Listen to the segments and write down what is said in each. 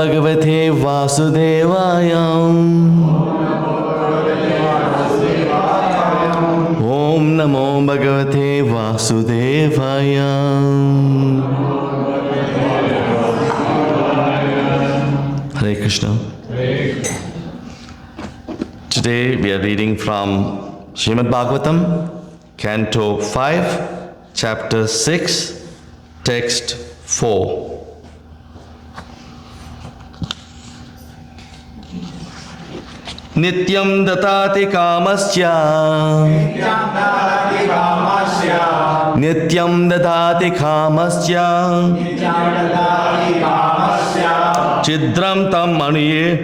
Bhagavate Vasudevaya. Om Namo Bhagavate Vasudevaya. Hare Krishna. Today we are reading from Srimad Bhagavatam, Canto 5, Chapter 6, Text 4. Nityam datati kamasya. Nityam datati kamasya. Chidram tam manuye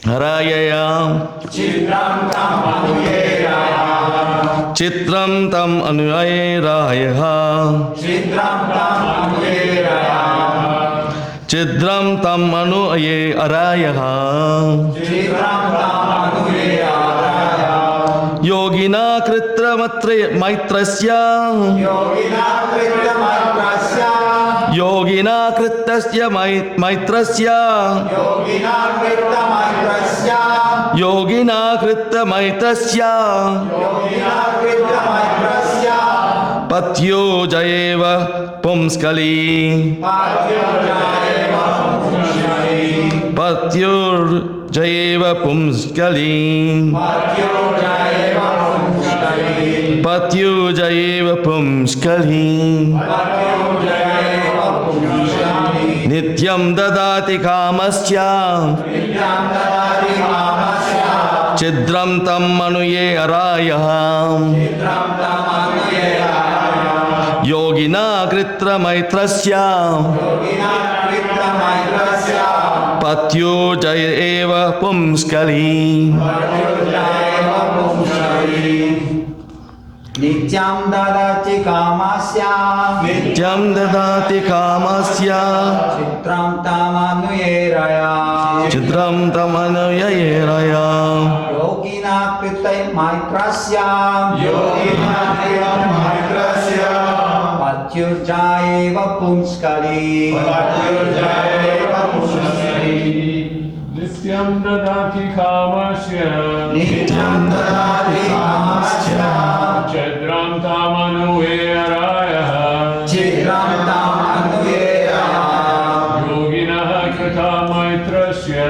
harayaya. Chitram tam anuyayaraya. Chidram tam anuyayaraya. Yogina kritra maitrasya. Yogina kritasya maitrasya. Yogina krita maitrasya. Patyo jayeva pumskali. Patyo jayeva pumskali. Patyo jayeva pumskali. Nityam dadati kamasya. Chidram tam manuye araya. Yogina kritra maitrasya. Patyo jayeva pumskali. Nityam dadati kamasya. Nityam dadati kamasya. Chitram tamanuyeraya. Chidram tamanuyayaraya. Yogina kritai maitrasya. Patyurjayeva pumskali. Nityam dadati kamasya. Nityam dadati kamasya. Chidram tamanuyeraya. Chitram tamanuyeraya. Yogina krita maitrasya.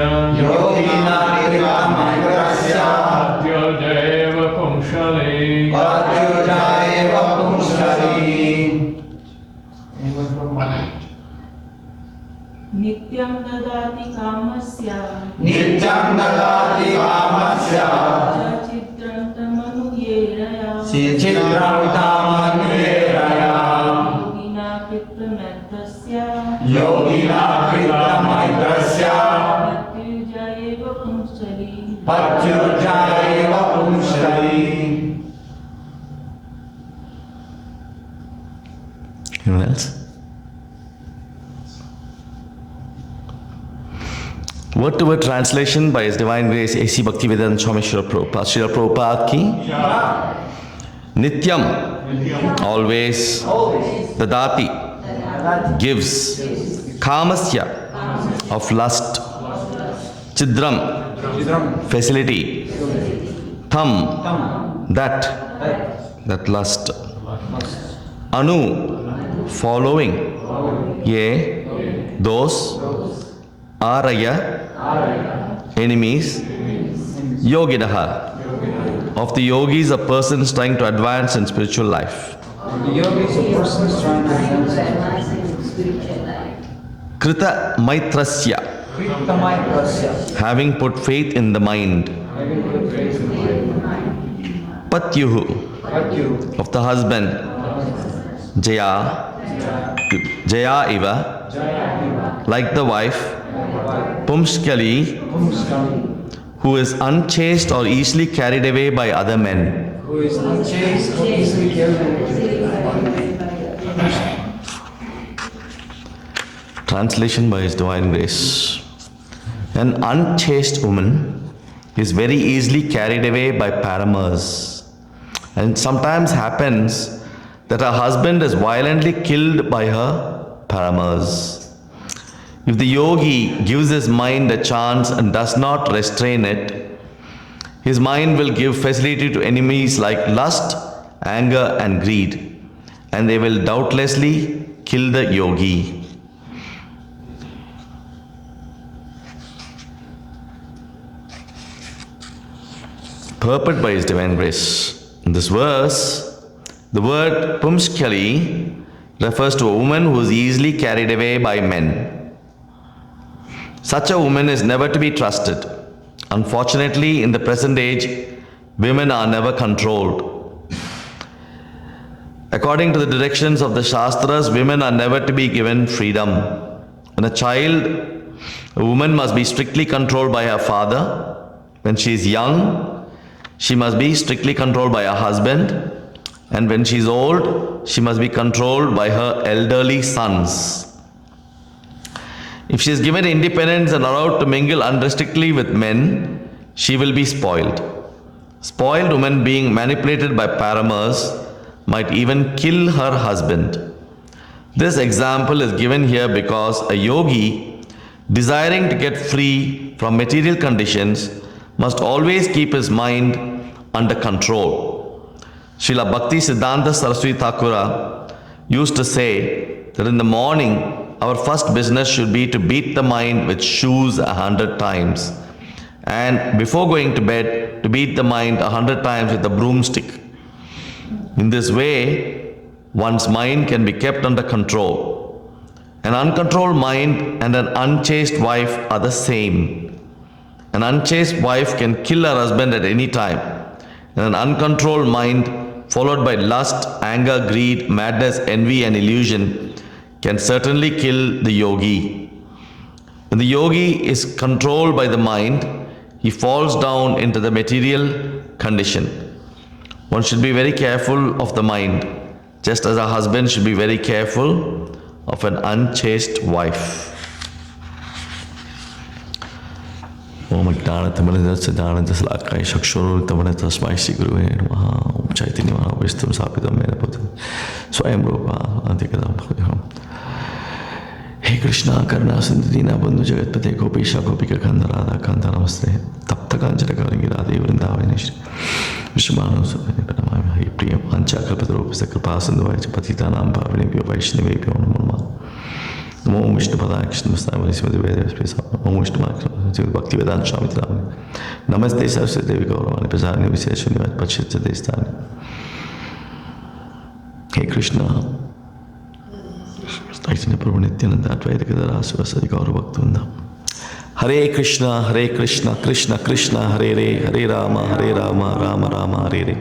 Yogina kritai maitrasya. Patyurjayeva pumskali. Patyurjayeva pumskali. Nityam dadati kamasya. Nityam dadati kamasya. Chitram tamanuyeraya. Chitram tamanuyeraya. Yogina krita maitrasya. Yogina krita maitrasya. Patyurjayeva pumskali. Patyurjayeva pumskali. Anyone else? Word to word translation by His Divine Grace A.C. Bhaktivedanta Swami Srila Prabhupada. Srila Prabhupada ki. Nityam, always. Dadati, gives. Kamasya, of lust. Chidram, facility. Tham, that lust. Anu, following. Ye, those. Araya, enemies. Yoginaha, of the yogis, a person trying to advance in spiritual life. The yogi is a person trying to advance in Spiritual life. Krita maitrasya, Krita maitrasya. having put faith in the mind. Patyuhu, Patyu, of the husband. Jaya, Jaya iva, like the wife. Pumskali, pumskali, who is unchaste or easily carried away by other men. who is unchaste or easily carried away. Translation by His Divine Grace. An unchaste woman is very easily carried away by paramours, and sometimes happens that her husband is violently killed by her paramours. If the yogi gives his mind a chance and does not restrain it, his mind will give facility to enemies like lust, anger, and greed, and they will doubtlessly kill the yogi. Purport by His Divine Grace. In this verse, the word pumskali refers to a woman who is easily carried away by men. Such a woman is never to be trusted. Unfortunately, in the present age, women are never controlled. According to the directions of the Shastras, women are never to be given freedom. When a woman must be strictly controlled by her father. When she is young, she must be strictly controlled by her husband. And when she is old, she must be controlled by her elderly sons. If she is given independence and allowed to mingle unrestrictedly with men, she will be spoiled. Spoiled woman being manipulated by paramours might even kill her husband. This example is given here because a yogi, desiring to get free from material conditions, must always keep his mind under control. Srila Bhakti Siddhanta Saraswati Thakura used to say that in the morning, our first business should be to beat the mind with shoes 100 times. And before going to bed, to beat the mind 100 times with a broomstick. In this way, one's mind can be kept under control. An uncontrolled mind and an unchaste wife are the same. An unchaste wife can kill her husband at any time. And an uncontrolled mind, followed by lust, anger, greed, madness, envy, and illusion, can certainly kill the yogi. When the yogi is controlled by the mind, he falls down into the material condition. One should be very careful of the mind, just as a husband should be very careful of an unchaste wife. Om Jnanatamrita Jnanatasalakai Shakshur Tamana Tasmai Shri Guruve Namaha Om Chaitanya Mahavishtam Sapitam Mena Putam Swayam Rupa Antikadam. Hey Krishna Karna Sindhina Bandhu Jagatpate Gopisha Gopika Kanda Radha Kanta Namaste Tapta Kanchana Karangi Radhe Vrindavani Shri Vishmanu Subhani Pranamami Hari Priyam Ancha Kalpatarupasa Kripa Sindhuvaya Patitanam Bhavinebhyo Vaishnavebhyo Namo Namaha Namo Vishnu Padaya Krishna Vasnavani Srimati Vedavas Prasad Om Vishnu Srimati Bhakti Vedanta Swami Tadavani Namaste Saraswati Devi Gauravani Prasarani Viseshwani Vat Pachitsa Destani. Hey Krishna Chaitanya Prabhu Nityananda Advaita Gadadhara Sivasadi Gaura Bhaktivinoda. Hare Krishna, Krishna Krishna, Hare Rama, Rama Rama, Hare.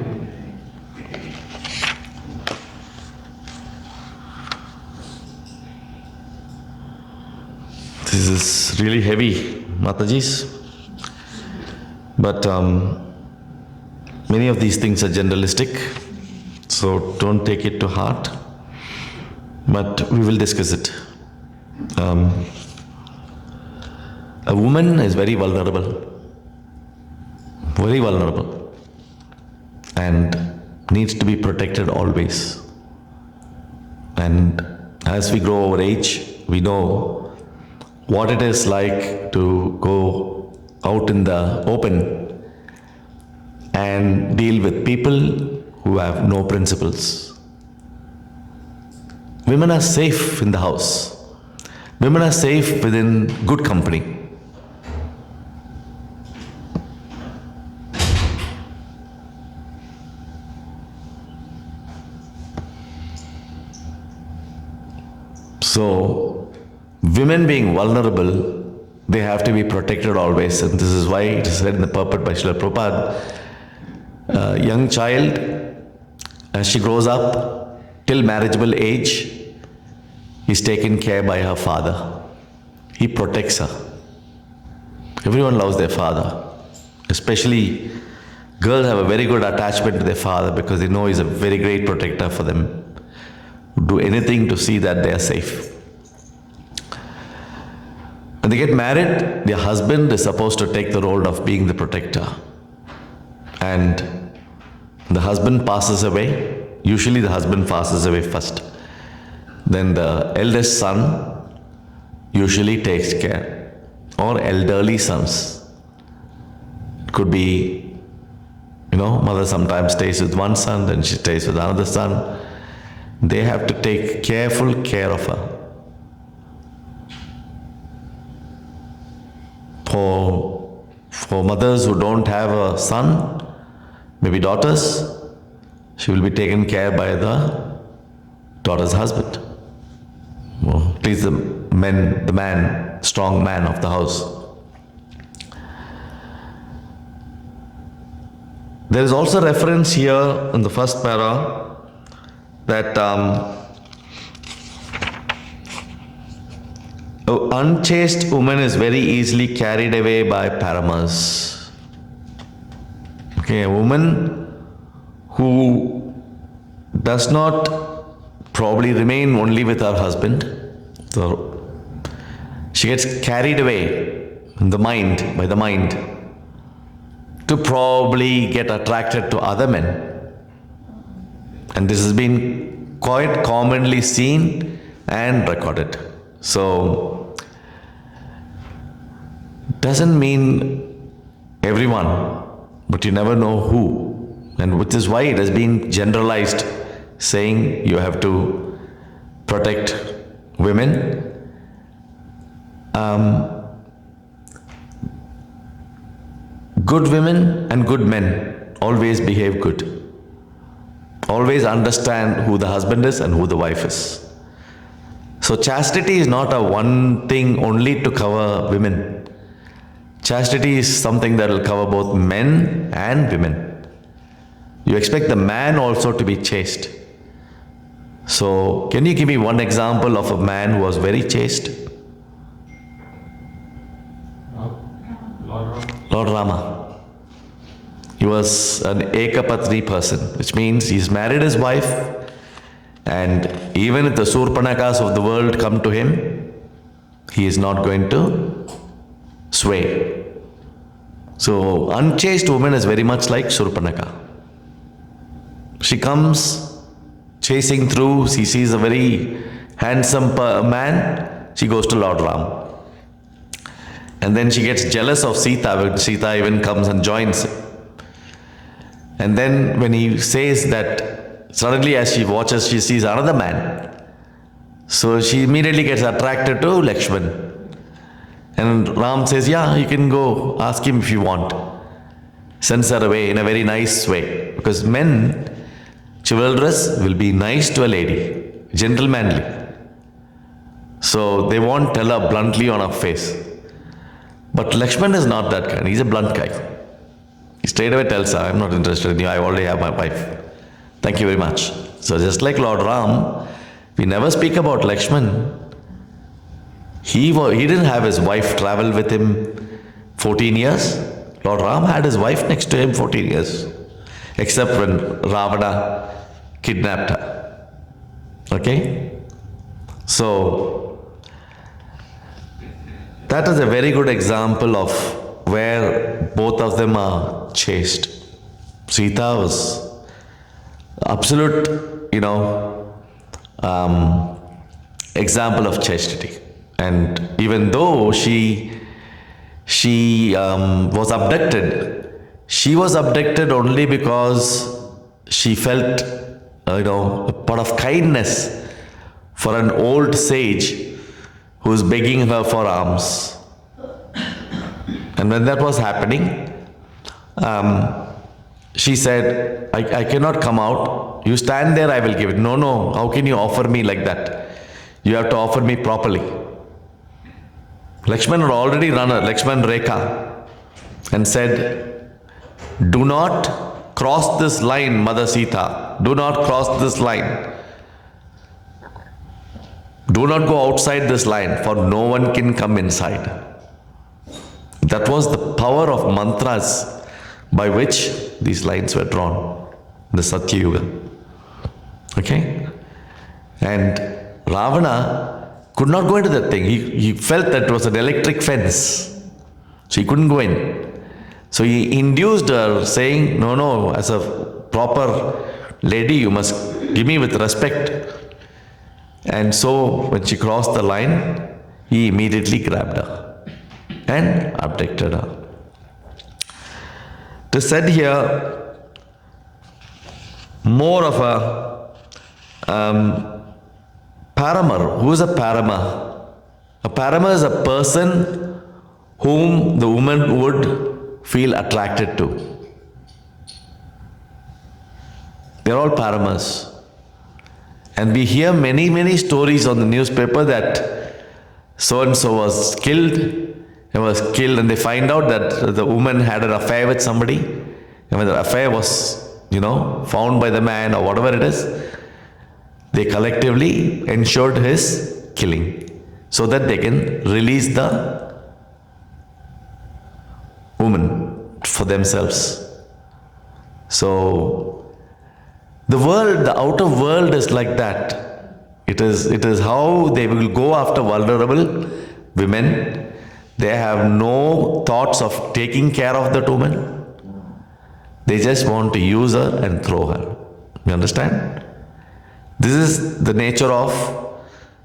This is really heavy, Matajis. But many of these things are generalistic, so don't take it to heart. But we will discuss it. A woman is very vulnerable, and needs to be protected always. And as we grow our age, we know what it is like to go out in the open and deal with people who have no principles. Women are safe in the house. Women are safe within good company. So, women being vulnerable, they have to be protected always. And this is why it is said in the purport by Srila Prabhupada, a young child, as she grows up, till marriageable age, is taken care by her father. He protects her. Everyone loves their father. Especially girls have a very good attachment to their father because they know he's a very great protector for them. Do anything to see that they are safe. When they get married, their husband is supposed to take the role of being the protector. And the husband passes away. Usually the husband passes away first. Then the eldest son usually takes care, or elderly sons. It could be, mother sometimes stays with one son, then she stays with another son. They have to take careful care of her. For mothers who don't have a son, maybe daughters, she will be taken care by the daughter's husband. Please the man, strong man of the house. There is also reference here in the first para that an unchaste woman is very easily carried away by paramas. Okay, a woman who does not probably remain only with her husband, so she gets carried away in the mind, by the mind, to probably get attracted to other men. And this has been quite commonly seen and recorded. So, doesn't mean everyone, but you never know who. And which is why it has been generalized, saying you have to protect women. Good women and good men always behave good. Always understand who the husband is and who the wife is. So chastity is not a one thing only to cover women. Chastity is something that will cover both men and women. You expect the man also to be chaste. So can you give me one example of a man who was very chaste? Lord Rama. He was an ekapatni person, which means he's married his wife, and even if the Surpanakas of the world come to him, he is not going to sway. So unchaste woman is very much like Surpanaka. She comes chasing through, she sees a very handsome man, she goes to Lord Ram. And then she gets jealous of Sita when Sita even comes and joins him. And then when he says that, suddenly as she watches, she sees another man. So she immediately gets attracted to Lakshman. And Ram says, yeah, you can go, ask him if you want. Sends her away in a very nice way. Because men, chivalrous, will be nice to a lady, gentlemanly. So they won't tell her bluntly on her face. But Lakshman is not that kind, he's a blunt guy. He straight away tells her, I'm not interested in you, I already have my wife. Thank you very much. So just like Lord Ram, we never speak about Lakshman. He didn't have his wife travel with him 14 years. Lord Ram had his wife next to him 14 years. Except when Ravana kidnapped her. Okay? So, that is a very good example of where both of them are chaste. Sita was absolute, example of chastity. And even though she was abducted only because she felt, a pot of kindness for an old sage who was begging her for alms. And when that was happening, she said, I cannot come out. You stand there, I will give it. No, how can you offer me like that? You have to offer me properly. Lakshman had already run a Lakshman Rekha and said, do not cross this line, Mother Sita. Do not cross this line. Do not go outside this line, for no one can come inside. That was the power of mantras by which these lines were drawn, the Satya Yuga. Okay? And Ravana could not go into that thing. He felt that it was an electric fence. So he couldn't go in. So he induced her saying, no, as a proper lady, you must give me with respect. And so when she crossed the line, he immediately grabbed her and abducted her. It is said here more of a paramour. Who is a paramour? A paramour is a person whom the woman would feel attracted to. They are all paramours. And we hear many, many stories on the newspaper that so-and-so was killed. He was killed and they find out that the woman had an affair with somebody. And when the affair was, found by the man or whatever it is, they collectively ensured his killing so that they can release the woman for themselves. So, the world, the outer world is like that. It is how they will go after vulnerable women. They have no thoughts of taking care of that woman. They just want to use her and throw her. You understand? This is the nature of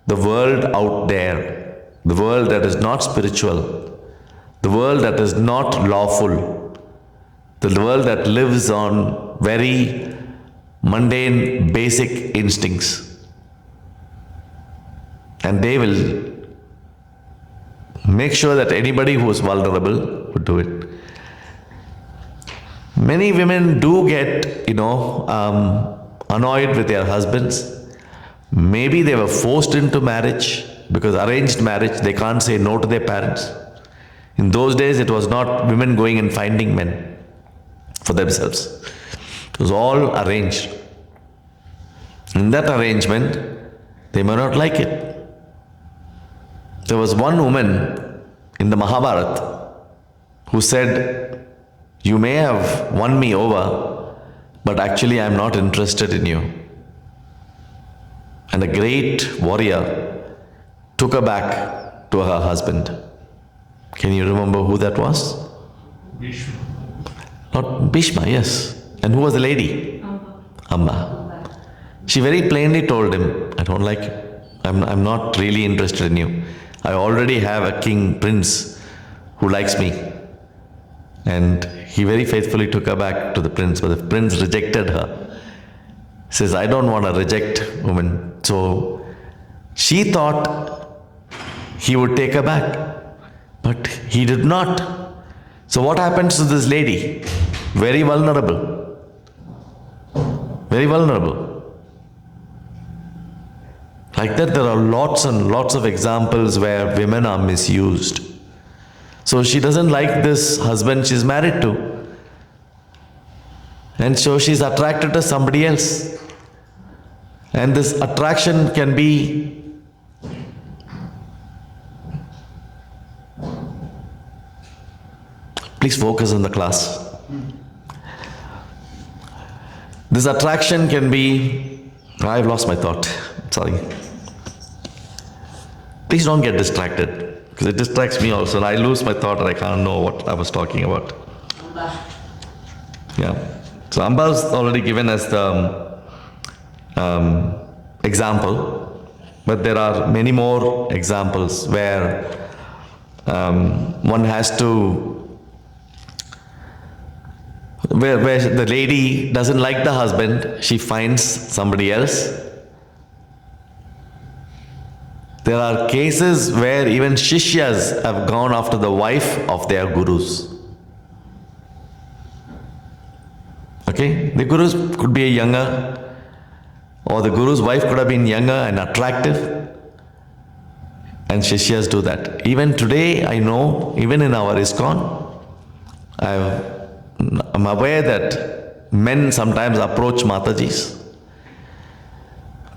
the world out there. The world that is not spiritual. The world that is not lawful. The world that lives on very mundane, basic instincts. And they will make sure that anybody who is vulnerable would do it. Many women do get, annoyed with their husbands. Maybe they were forced into marriage because arranged marriage, they can't say no to their parents. In those days, it was not women going and finding men for themselves. It was all arranged. In that arrangement, they may not like it. There was one woman in the Mahabharata who said, "You may have won me over, but actually I am not interested in you." And a great warrior took her back to her husband. Can you remember who that was? Bhishma. Not Bhishma, yes. And who was the lady? Amma. She very plainly told him, "I don't like you. I'm not really interested in you. I already have a king, prince, who likes me." And he very faithfully took her back to the prince, but the prince rejected her. He says, "I don't want to reject woman." So she thought he would take her back, but he did not. So what happens to this lady? Very vulnerable. Very vulnerable. Like that, there are lots and lots of examples where women are misused. So she doesn't like this husband she's married to. And so she's attracted to somebody else. And this attraction can be please focus on the class. This attraction can be, I've lost my thought, sorry. Please don't get distracted, because it distracts me also, and I lose my thought and I can't know what I was talking about. Yeah. So Amba's already given us the example, but there are many more examples where one has to, where the lady doesn't like the husband, she finds somebody else. There are cases where even shishyas have gone after the wife of their gurus. Okay? The gurus could be a younger, or the guru's wife could have been younger and attractive. And shishyas do that. Even today, I know, even in our ISKCON, I'm aware that men sometimes approach Matajis.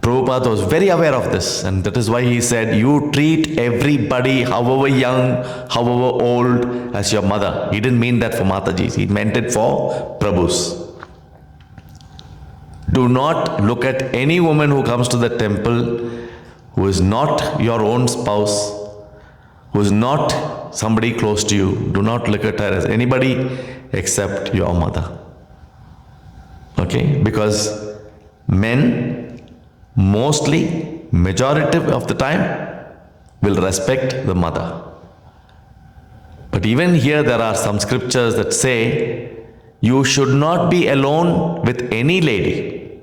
Prabhupada was very aware of this, and that is why he said, "You treat everybody, however young, however old, as your mother." He didn't mean that for Matajis, he meant it for Prabhus. Do not look at any woman who comes to the temple who is not your own spouse, who is not somebody close to you. Do not look at her as anybody except your mother. Okay? Because men, mostly, majority of the time, will respect the mother. But even here there are some scriptures that say you should not be alone with any lady,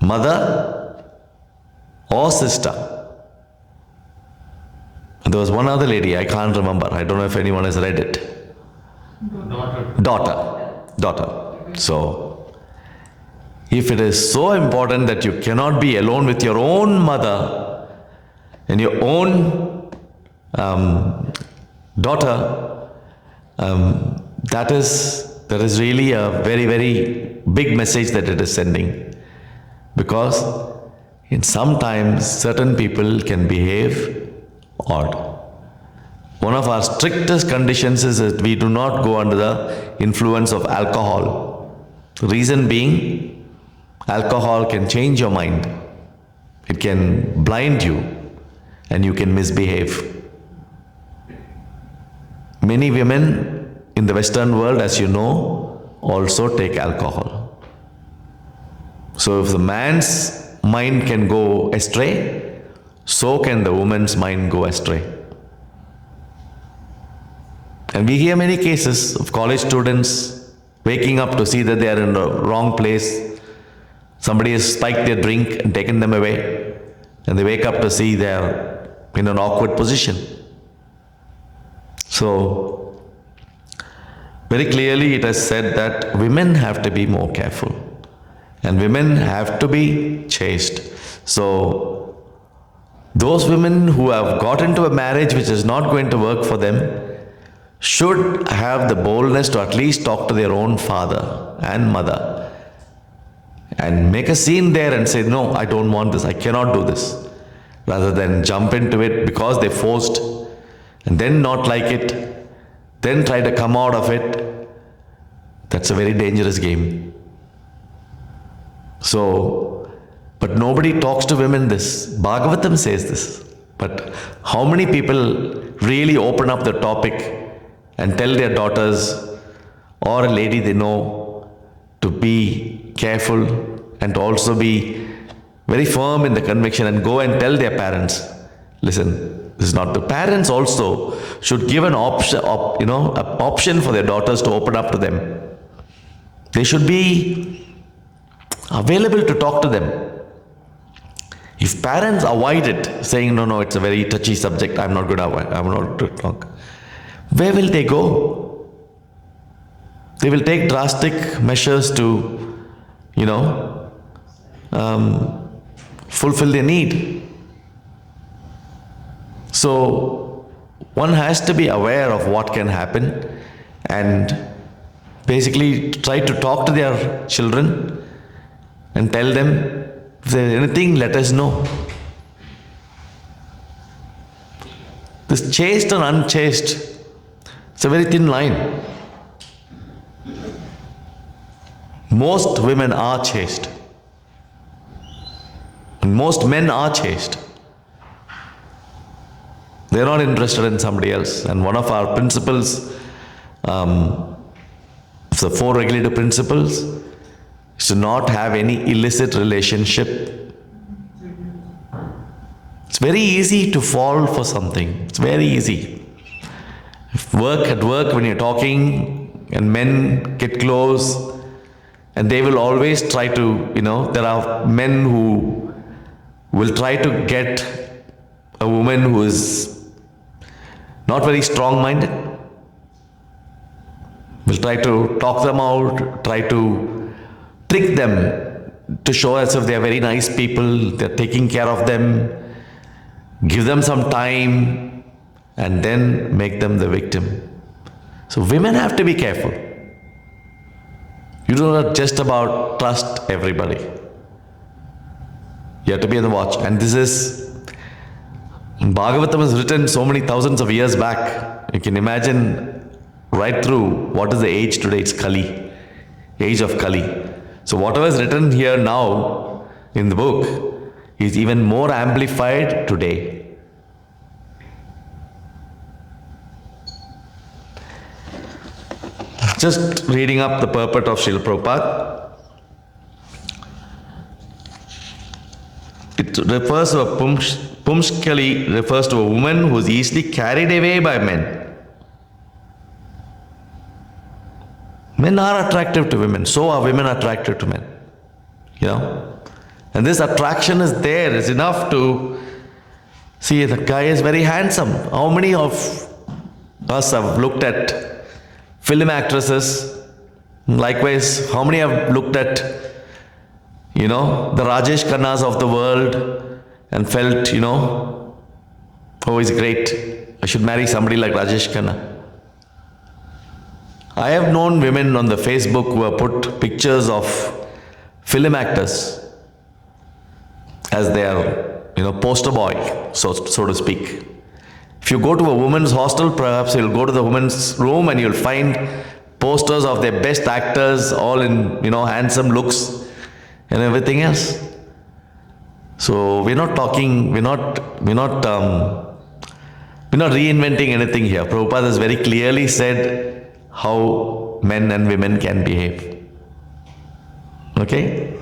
mother or sister. And there was one other lady, I can't remember. I don't know if anyone has read it. Daughter. So, if it is so important that you cannot be alone with your own mother and your own daughter, that is really a very, very big message that it is sending. Because in sometimes certain people can behave odd. One of our strictest conditions is that we do not go under the influence of alcohol. The reason being, alcohol can change your mind. It can blind you and you can misbehave. Many women in the Western world, as you know, also take alcohol. So if the man's mind can go astray, so can the woman's mind go astray. And we hear many cases of college students waking up to see that they are in the wrong place. Somebody has spiked their drink and taken them away. And they wake up to see they are in an awkward position. So, very clearly it has said that women have to be more careful. And women have to be chaste. So, those women who have got into a marriage which is not going to work for them should have the boldness to at least talk to their own father and mother and make a scene there and say, no, I don't want this, I cannot do this, rather than jump into it because they forced and then not like it, then try to come out of it. That's a very dangerous game. So, but nobody talks to women this. Bhagavatam says this. But how many people really open up the topic and tell their daughters or a lady they know to be careful and to also be very firm in the conviction and go and tell their parents, listen, this is not the parents also should give an option, an option for their daughters to open up to them. They should be available to talk to them. If parents avoid it, saying, no, it's a very touchy subject, I'm not to talk. Where will they go? They will take drastic measures to, fulfill their need. So, one has to be aware of what can happen and basically try to talk to their children and tell them, if there's anything, let us know. This chaste and unchaste, it's a very thin line. Most women are chaste. And most men are chaste. They're not interested in somebody else. And one of our principles, the 4 regulative principles, is to not have any illicit relationship. It's very easy to fall for something. It's very easy. At work when you're talking and men get close and they will always try to, there are men who will try to get a woman who is not very strong-minded. Will try to talk them out, try to trick them to show as if they are very nice people, they're taking care of them, give them some time, and then make them the victim. So women have to be careful. You do not just about trust everybody. You have to be on the watch. And this is, Bhagavatam is written so many thousands of years back. You can imagine right through what is the age today. It's Kali, age of Kali. So whatever is written here now in the book is even more amplified today. Just reading up the purport of Srila Prabhupada. It refers to a Pumskali refers to a woman who is easily carried away by men. Men are attractive to women, so are women attracted to men. You know? And this attraction is there, is enough to see the guy is very handsome. How many of us have looked at film actresses? Likewise, how many have looked at, the Rajesh Khannas of the world and felt, oh, he's great. I should marry somebody like Rajesh Khanna. I have known women on the Facebook who have put pictures of film actors as their, poster boy, so to speak. If you go to a woman's hostel, perhaps you'll go to the woman's room and you'll find posters of their best actors, all in, handsome looks and everything else. So we're not reinventing anything here. Prabhupada has very clearly said how men and women can behave. Okay?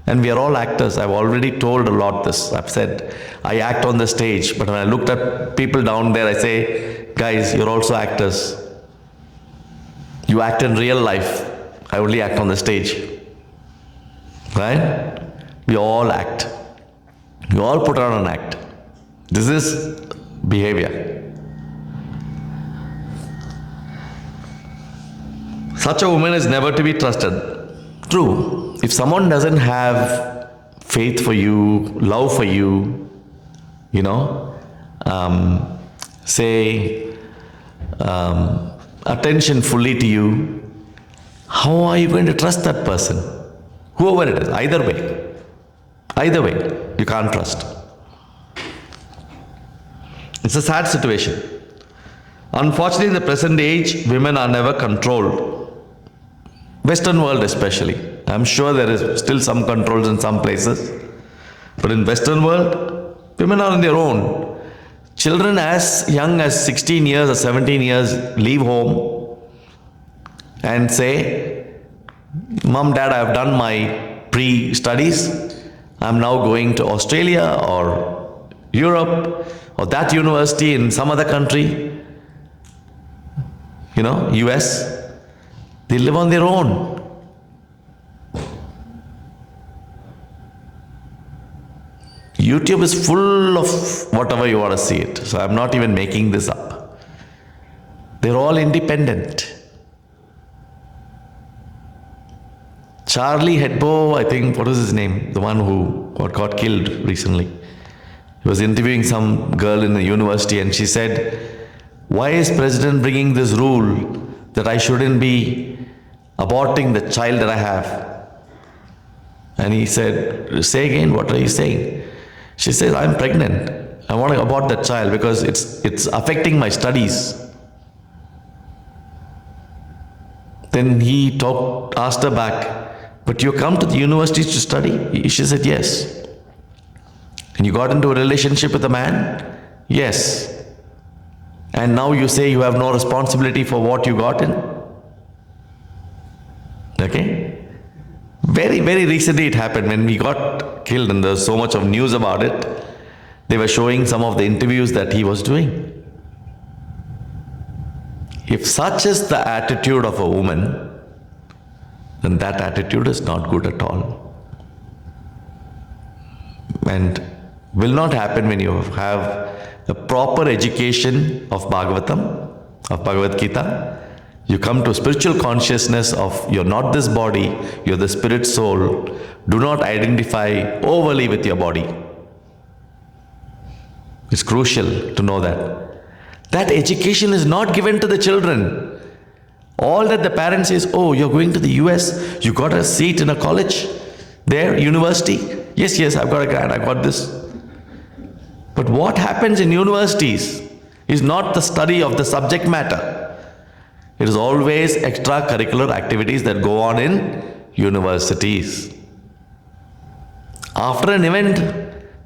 And we are all actors. I've already told a lot this. I've said, I act on the stage, but when I looked at people down there, I say, guys, you're also actors. You act in real life. I only act on the stage. Right? We all act. We all put on an act. This is behavior. Such a woman is never to be trusted. True. If someone doesn't have faith for you, love for you, attention fully to you, how are you going to trust that person? Whoever it is, either way, you can't trust. It's a sad situation. Unfortunately, in the present age, women are never controlled. Western world especially. I'm sure there is still some controls in some places. But in Western world, women are on their own. Children as young as 16 years or 17 years leave home and say, Mom, Dad, I have done my pre-studies. I'm now going to Australia or Europe or that university in some other country, US. They live on their own. YouTube is full of whatever you want to see it. So I'm not even making this up. They're all independent. Charlie Hebdo, I think, what was his name? The one who got killed recently. He was interviewing some girl in the university and she said, why is President bringing this rule that I shouldn't be aborting the child that I have? And he said, say again, what are you saying? She says, I'm pregnant. I want to abort that child because it's affecting my studies. Then he asked her back, but you come to the university to study? She said, yes. And you got into a relationship with a man? Yes. And now you say you have no responsibility for what you got in? Okay? Very, very recently it happened when we got killed and there's so much of news about it. They were showing some of the interviews that he was doing. If such is the attitude of a woman, then that attitude is not good at all. And will not happen when you have a proper education of Bhagavatam, of Bhagavad Gita. You come to spiritual consciousness of you're not this body, you're the spirit soul. Do not identify overly with your body. It's crucial to know that. That education is not given to the children. All that the parents says, oh, you're going to the US, you got a seat in a college, there, university. Yes, I've got a grant, I got this. But what happens in universities is not the study of the subject matter. It is always extracurricular activities that go on in universities. After an event,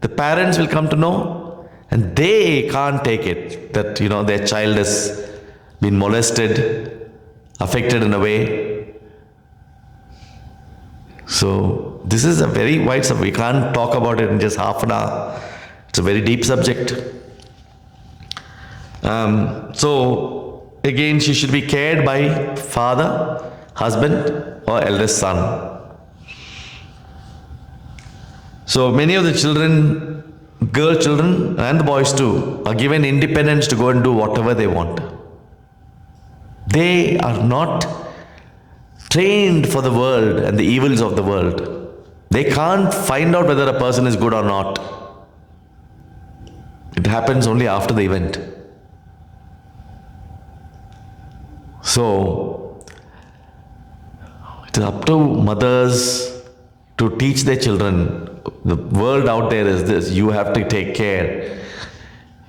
the parents will come to know and they can't take it that, their child has been molested, affected in a way. So this is a very wide subject. We can't talk about it in just half an hour. It's a very deep subject. So again, she should be cared by father, husband, or eldest son. So many of the children, girl children and the boys too, are given independence to go and do whatever they want. They are not trained for the world and the evils of the world. They can't find out whether a person is good or not. It happens only after the event. So, it is up to mothers to teach their children. The world out there is this. You have to take care.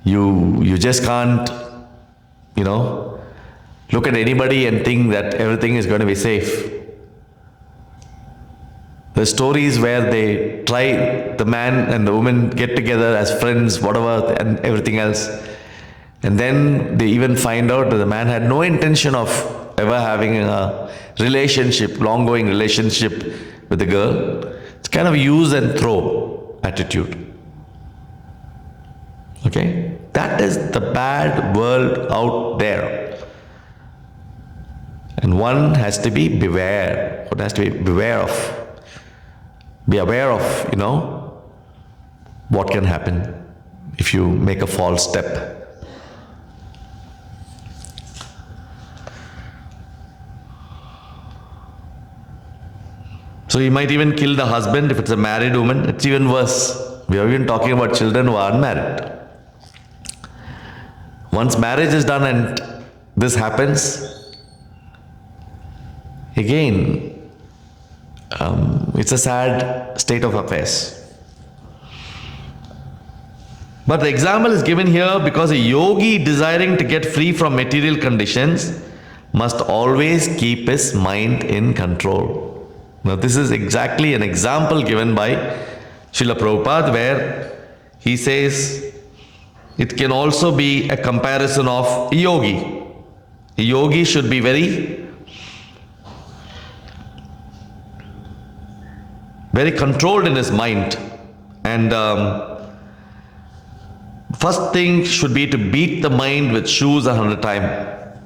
You just can't, look at anybody and think that everything is going to be safe. The stories where they try, the man and the woman get together as friends, whatever, and everything else. And then they even find out that the man had no intention of ever having a relationship, long-going relationship with the girl. It's kind of use and throw attitude. Okay? That is the bad world out there. And one has to be beware. One has to be beware of. Be aware of, what can happen if you make a false step. So you might even kill the husband if it's a married woman. It's even worse. We are even talking about children who are unmarried. Once marriage is done and this happens, again, it's a sad state of affairs. But the example is given here because a yogi desiring to get free from material conditions must always keep his mind in control. Now this is exactly an example given by Srila Prabhupada, where he says it can also be a comparison of a yogi. A yogi should be very controlled in his mind, and first thing should be to beat the mind with shoes 100 times.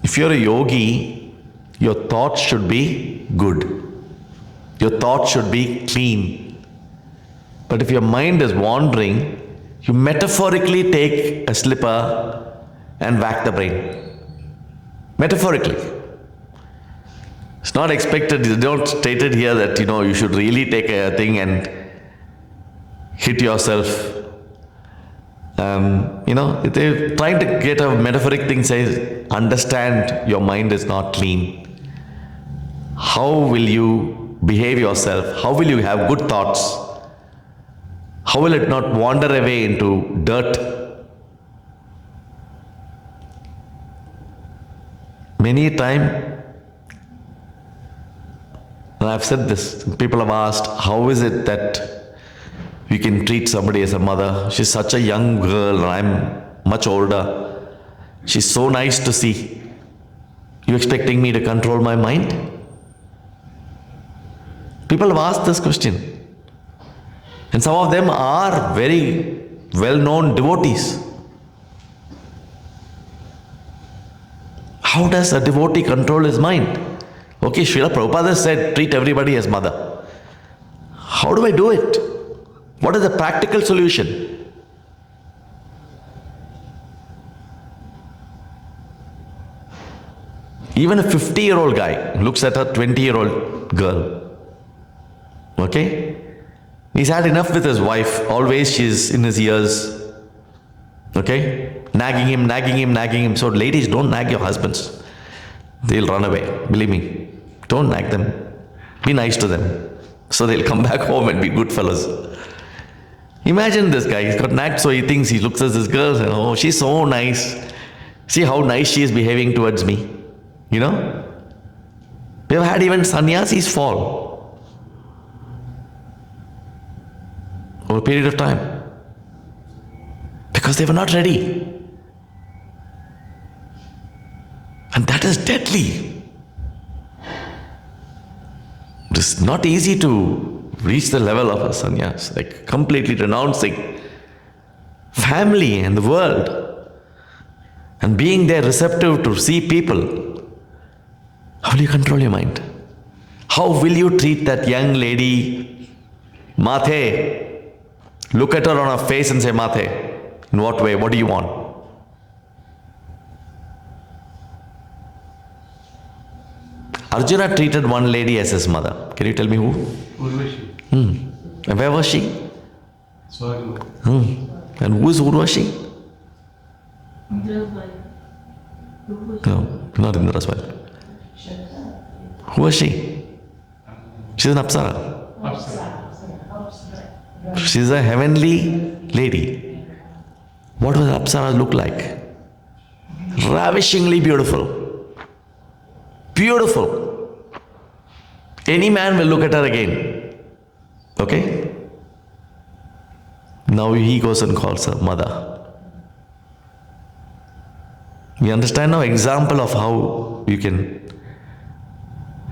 If you're a yogi, your thoughts should be good. Your thoughts should be clean. But if your mind is wandering, you metaphorically take a slipper and whack the brain. Metaphorically. It's not expected, it's not stated here that, you should really take a thing and hit yourself. They're trying to get a metaphoric thing, says, understand your mind is not clean. How will you behave yourself? How will you have good thoughts? How will it not wander away into dirt? Many a time, and I've said this, people have asked, how is it that we can treat somebody as a mother? She's such a young girl and I'm much older. She's so nice to see. You expecting me to control my mind? People have asked this question. And some of them are very well-known devotees. How does a devotee control his mind? Okay, Srila Prabhupada said, treat everybody as mother. How do I do it? What is the practical solution? Even a 50-year-old guy looks at a 20-year-old girl. Okay? He's had enough with his wife. Always she's in his ears. Okay? Nagging him. So ladies, don't nag your husbands. They'll run away. Believe me. Don't nag them. Be nice to them. So they'll come back home and be good fellows. Imagine this guy. He's got nagged, so he thinks he looks at this girl and, oh, she's so nice. See how nice she is behaving towards me. We've had even sannyasis fall over a period of time because they were not ready. And that is deadly. It's not easy to reach the level of a sannyas, like completely renouncing family and the world, and being there receptive to see people, how will you control your mind? How will you treat that young lady, Mathe? Look at her on her face and say, Mathe, in what way? What do you want? Arjuna treated one lady as his mother. Can you tell me who? Urvashi. And where was she? Swargamati. And who is Urvashi? Indra's wife. No, not Indra's wife. Who was she? She's an Apsara. She's a heavenly lady. What does Apsara look like? Ravishingly beautiful. Beautiful. Any man will look at her again. Okay? Now he goes and calls her mother. We understand now example of how you can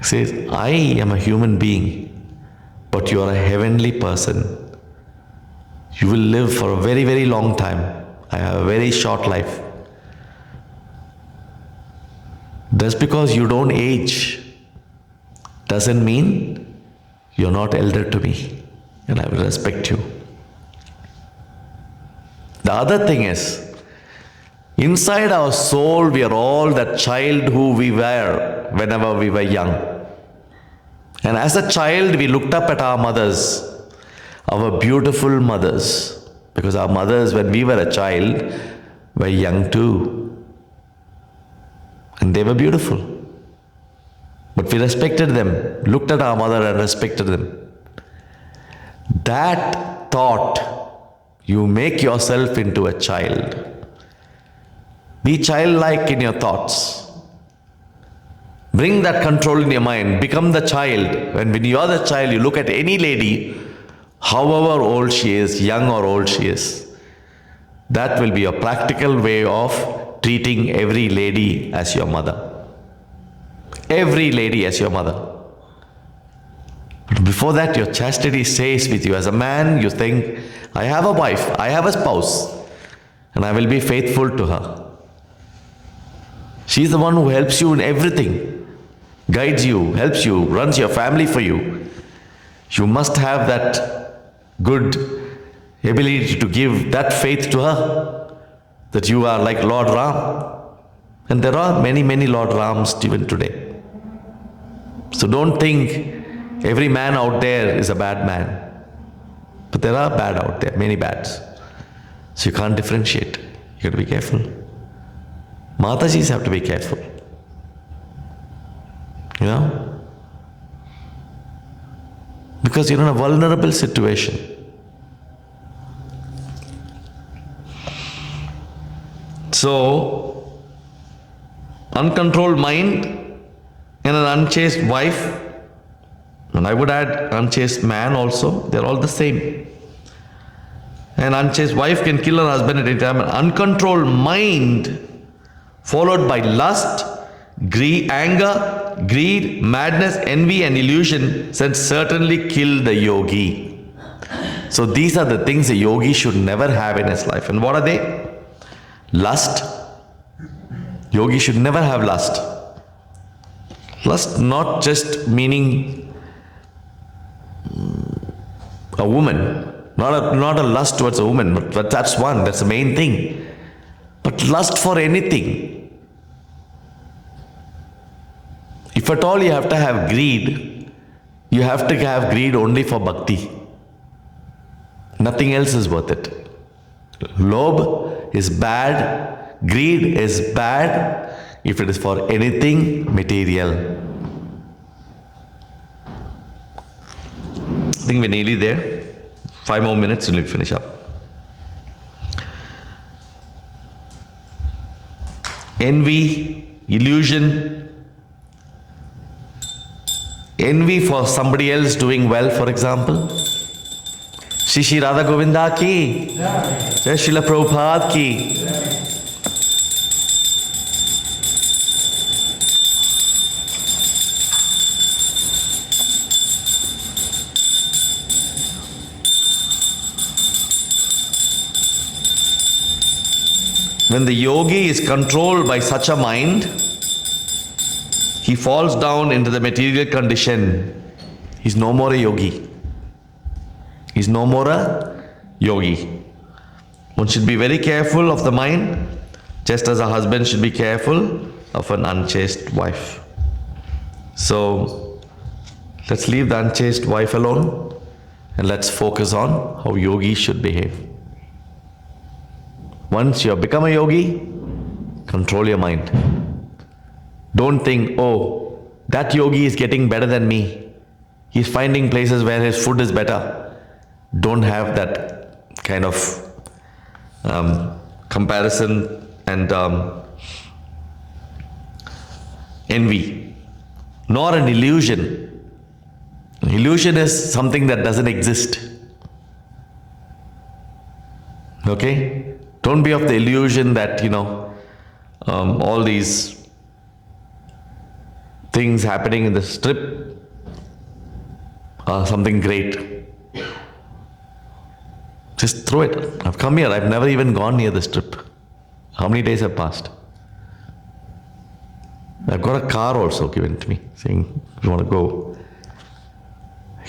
say, I am a human being, but you are a heavenly person. You will live for a very, very long time. I have a very short life. Just because you don't age doesn't mean you're not elder to me, and I will respect you. The other thing is, inside our soul, we are all that child who we were whenever we were young. And as a child, we looked up at our mothers, our beautiful mothers, because our mothers, when we were a child, were young too. And they were beautiful. But we respected them, looked at our mother and respected them. That thought, you make yourself into a child. Be childlike in your thoughts. Bring that control in your mind. Become the child. When you are the child, you look at any lady, however old she is, young or old she is. That will be a practical way of treating every lady as your mother. Every lady as your mother. But before that, your chastity stays with you. As a man, you think, I have a wife, I have a spouse, and I will be faithful to her. She is the one who helps you in everything, guides you, helps you, runs your family for you. You must have that good ability to give that faith to her, that you are like Lord Ram. And there are many, many Lord Rams even today. So don't think every man out there is a bad man. But there are bad out there, many bads. So you can't differentiate. You got to be careful. Matajis have to be careful. You know? Because you're in a vulnerable situation. So, uncontrolled mind and an unchaste wife, and I would add unchaste man also, they're all the same. An unchaste wife can kill her husband at any time. An uncontrolled mind followed by lust, greed, anger, greed, madness, envy and illusion certainly kill the yogi. So these are the things a yogi should never have in his life. And what are they? Lust. Yogi should never have lust. Lust not just meaning a woman, not a lust towards a woman, but that's one, that's the main thing. But lust for anything. If at all you have to have greed, you have to have greed only for bhakti. Nothing else is worth it. Lobh is bad, greed is bad if it is for anything material. I think we're nearly there. 5 more minutes and we'll finish up. Envy, illusion. Envy for somebody else doing well, for example. Shri Radha Govinda ki, Jai Srila Prabhupada ki. when the yogi is controlled by such a mind, he falls down into the material condition. He's no more a yogi. He's no more a yogi. One should be very careful of the mind, just as a husband should be careful of an unchaste wife. So, let's leave the unchaste wife alone and let's focus on how yogis should behave. Once you have become a yogi, control your mind. Don't think, oh, that yogi is getting better than me. He's finding places where his food is better. Don't have that kind of comparison and envy, nor an illusion. An illusion is something that doesn't exist. Okay? Don't be of the illusion that, all these things happening in the strip are something great. Just throw it. I've come here. I've never even gone near the strip. How many days have passed? I've got a car also given to me, saying, if you want to go.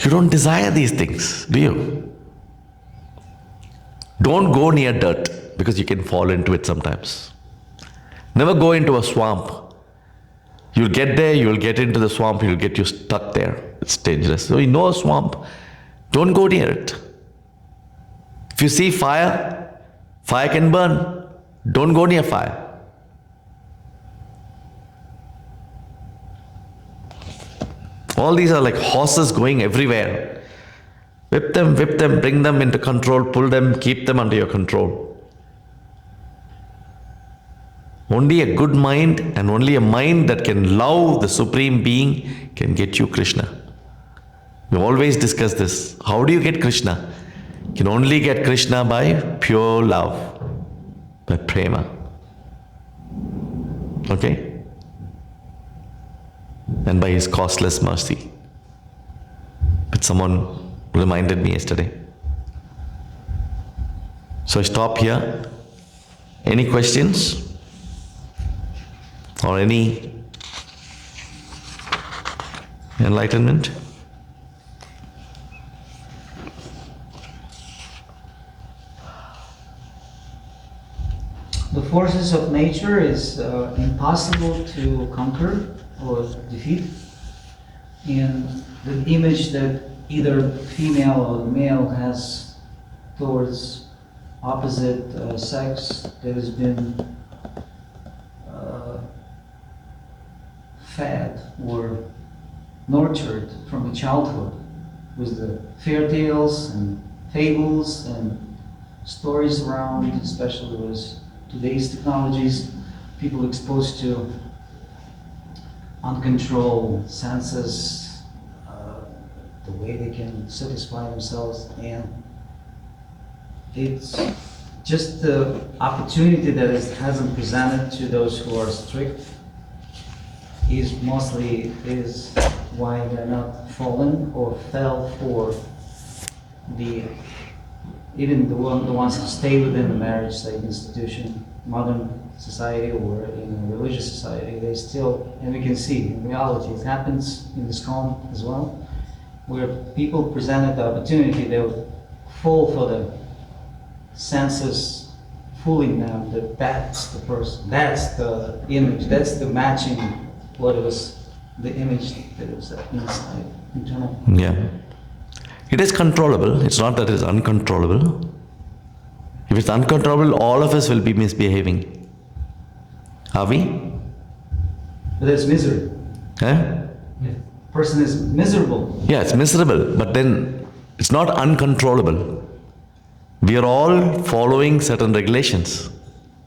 You don't desire these things, do you? Don't go near dirt, because you can fall into it sometimes. Never go into a swamp. You'll get there, you'll get into the swamp, you'll get you stuck there. It's dangerous. So you know a swamp, don't go near it. If you see fire, fire can burn. Don't go near fire. All these are like horses going everywhere. Whip them, bring them into control, pull them, keep them under your control. Only a good mind and only a mind that can love the Supreme Being can get you Krishna. We always discuss this. How do you get Krishna? You can only get Krishna by pure love, by prema. Okay? And by His costless mercy. But someone reminded me yesterday. So I stop here. Any questions? Or any enlightenment? The forces of nature is impossible to conquer or defeat. And the image that either female or male has towards opposite sex that has been fed or nurtured from the childhood with the fairy tales and fables and stories around, especially with today's technologies, people exposed to uncontrolled senses, the way they can satisfy themselves, and it's just the opportunity that hasn't presented to those who are strict is why they're not fallen or fell for even the ones who stay within the marriage like institution, modern society or in a religious society, they still, and we can see in reality it happens in ISKCON as well, where people presented the opportunity, they would fall for the senses fooling them that that's the person, that's the image, that's the matching what was the image that was inside, internal. Yeah. It is controllable. It's not that it is uncontrollable. If it's uncontrollable, all of us will be misbehaving. Are we? But it's misery. Eh? Person is miserable. Yeah, it's miserable, but then it's not uncontrollable. We are all following certain regulations.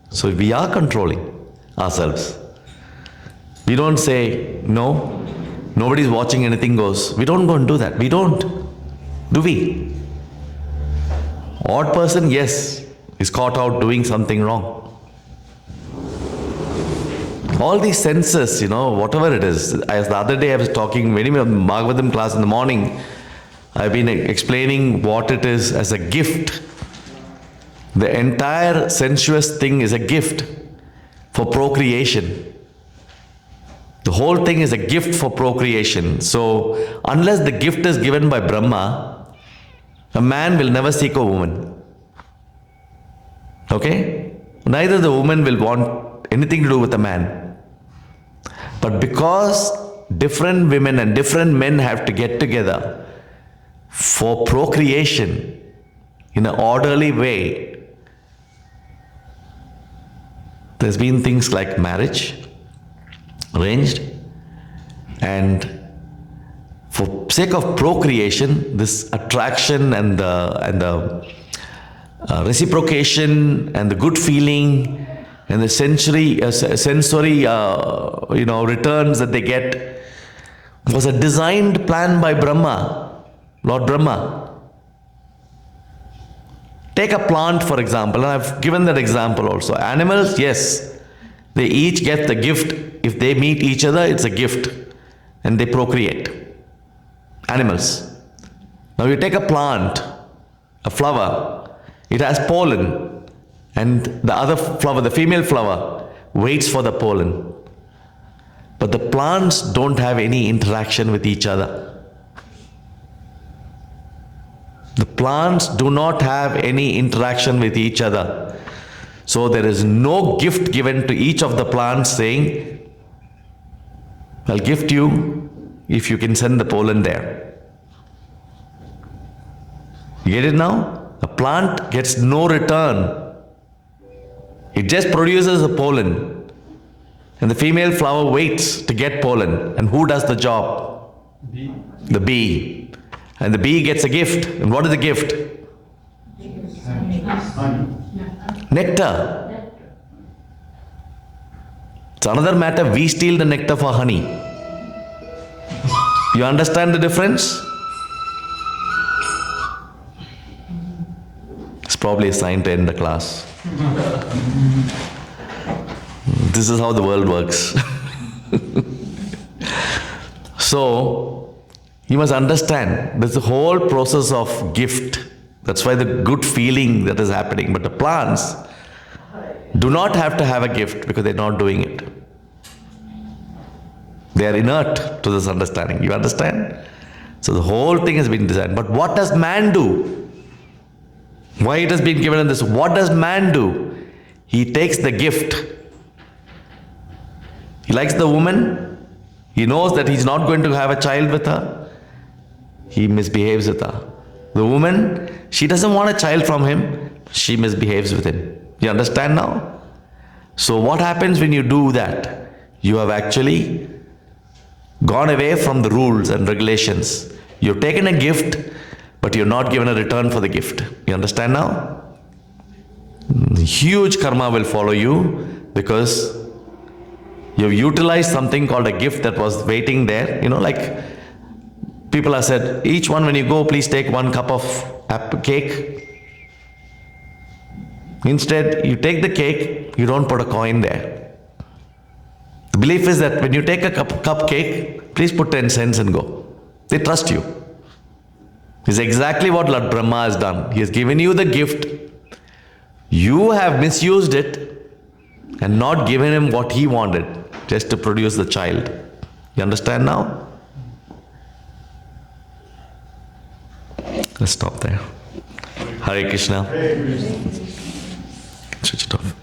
So we are controlling ourselves. We don't say, no, nobody's watching, anything goes. We don't go and do that. We don't. Do we? Odd person, yes, is caught out doing something wrong. All these senses, whatever it is. As the other day I was talking, when we were in Bhagavatam class in the morning, I've been explaining what it is as a gift. The entire sensuous thing is a gift for procreation. The whole thing is a gift for procreation. So, unless the gift is given by Brahma, a man will never seek a woman. Okay? Neither the woman will want anything to do with a man. But because different women and different men have to get together for procreation in an orderly way, there's been things like marriage, arranged, and for sake of procreation, this attraction and the reciprocation and the good feeling and the sensory returns that they get was a designed plan by Brahma, Lord Brahma. Take a plant, for example, and I've given that example also. Animals, yes, they each get the gift. If they meet each other, it's a gift and they procreate. Animals. Now you take a plant, a flower, it has pollen, and the other flower, the female flower, waits for the pollen. But the plants don't have any interaction with each other. The plants do not have any interaction with each other. So there is no gift given to each of the plants saying, I'll gift you if you can send the pollen there. You get it now? A plant gets no return. It just produces the pollen. And the female flower waits to get pollen. And who does the job? Bee. The bee. And the bee gets a gift. And what is the gift? Honey. Nectar. It's another matter. We steal the nectar for honey. You understand the difference? It's probably a sign to end the class. This is how the world works. So, you must understand, there's a whole process of gift. That's why the good feeling that is happening. But the plants do not have to have a gift because they're not doing it. They are inert to this understanding. You understand? So the whole thing has been designed. But what does man do? Why it has been given in this? What does man do? He takes the gift. He likes the woman. He knows that he's not going to have a child with her. He misbehaves with her. The woman, she doesn't want a child from him. She misbehaves with him. You understand now? So what happens when you do that? You have actually gone away from the rules and regulations. You've taken a gift, but you're not given a return for the gift. You understand now? Huge karma will follow you because you've utilized something called a gift that was waiting there. Like people have said, each one when you go, please take 1 cup of cake. Instead, you take the cake, you don't put a coin there. The belief is that when you take a cup cake, please put 10 cents and go. They trust you. This is exactly what Lord Brahma has done. He has given you the gift. You have misused it and not given him what he wanted, just to produce the child. You understand now? Let's stop there. Hare Krishna. Switch it off.